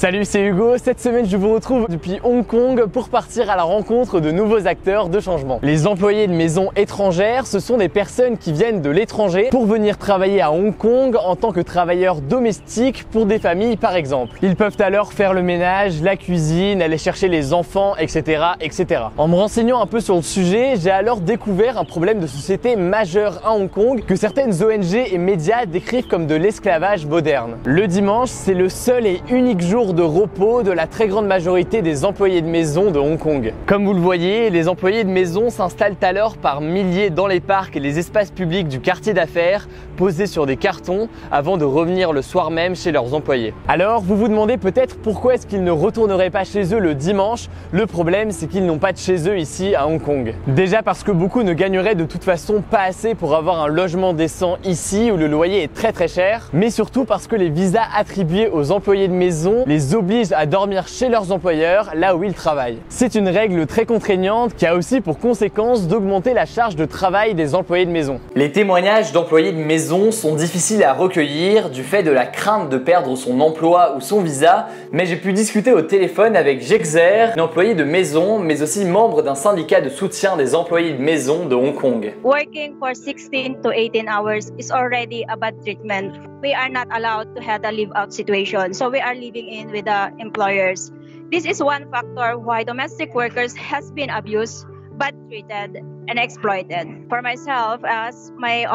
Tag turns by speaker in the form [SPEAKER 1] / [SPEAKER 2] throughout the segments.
[SPEAKER 1] Salut, c'est Hugo. Cette semaine, je vous retrouve depuis Hong Kong pour partir à la rencontre de nouveaux acteurs de changement. Les employés de maisons étrangères, ce sont des personnes qui viennent de l'étranger pour venir travailler à Hong Kong en tant que travailleurs domestiques pour des familles par exemple. Ils peuvent alors faire le ménage, la cuisine, aller chercher les enfants, etc., etc. En me renseignant un peu sur le sujet, j'ai alors découvert un problème de société majeur à Hong Kong que certaines ONG et médias décrivent comme de l'esclavage moderne. Le dimanche, c'est le seul et unique jour de repos de la très grande majorité des employés de maison de Hong Kong. Comme vous le voyez, les employés de maison s'installent alors par milliers dans les parcs et les espaces publics du quartier d'affaires, posés sur des cartons, avant de revenir le soir même chez leurs employés. Alors, vous vous demandez peut-être pourquoi est-ce qu'ils ne retourneraient pas chez eux le dimanche. Le problème, c'est qu'ils n'ont pas de chez eux ici à Hong Kong. Déjà parce que beaucoup ne gagneraient de toute façon pas assez pour avoir un logement décent ici où le loyer est très cher, mais surtout parce que les visas attribués aux employés de maison les obligent à dormir chez leurs employeurs là où ils travaillent. C'est une règle très contraignante qui a aussi pour conséquence d'augmenter la charge de travail des employés de maison. Les témoignages d'employés de maison sont difficiles à recueillir du fait de la crainte de perdre son emploi ou son visa, mais j'ai pu discuter au téléphone avec Jexer, une employée de maison mais aussi membre d'un syndicat de soutien des employés de maison de Hong Kong.
[SPEAKER 2] Working for 16 to 18 hours is already a bad treatment. We are not allowed to have a live-out situation, so we are living in with the employers. This is one factor why domestic workers has been abused, bad treated, and exploited. For myself, as my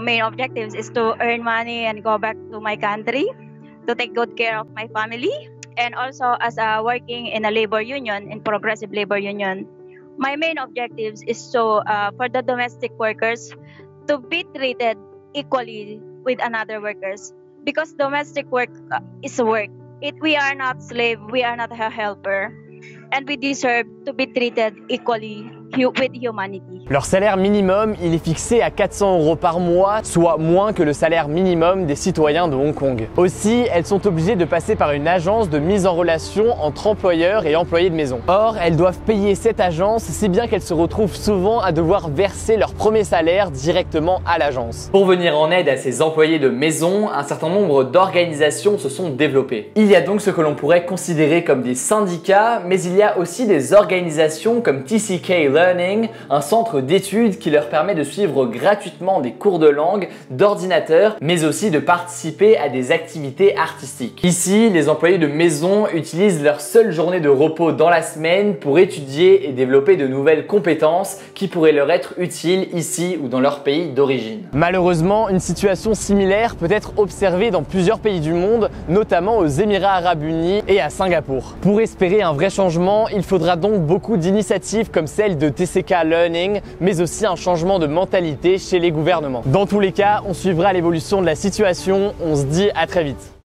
[SPEAKER 2] main objectives is to earn money and go back to my country to take good care of my family, and also as working in a labor union, in progressive labor union. My main objectives is for the domestic workers to be treated equally with another workers, because domestic work is work. We are not slave, we are not a helper, and we deserve to be treated equally with humanity.
[SPEAKER 1] Leur salaire minimum, il est fixé à 400 € par mois, soit moins que le salaire minimum des citoyens de Hong Kong. Aussi, elles sont obligées de passer par une agence de mise en relation entre employeurs et employés de maison. Or, elles doivent payer cette agence, si bien qu'elles se retrouvent souvent à devoir verser leur premier salaire directement à l'agence. Pour venir en aide à ces employés de maison, un certain nombre d'organisations se sont développées. Il y a donc ce que l'on pourrait considérer comme des syndicats, mais il y a aussi des organisations comme TCK Learning, un centre d'études qui leur permet de suivre gratuitement des cours de langue, d'ordinateur, mais aussi de participer à des activités artistiques. Ici, les employés de maison utilisent leur seule journée de repos dans la semaine pour étudier et développer de nouvelles compétences qui pourraient leur être utiles ici ou dans leur pays d'origine. Malheureusement, une situation similaire peut être observée dans plusieurs pays du monde, notamment aux Émirats Arabes Unis et à Singapour. Pour espérer un vrai changement, il faudra donc beaucoup d'initiatives comme celle de TCK Learning, mais aussi un changement de mentalité chez les gouvernements. Dans tous les cas, on suivra l'évolution de la situation. On se dit à très vite.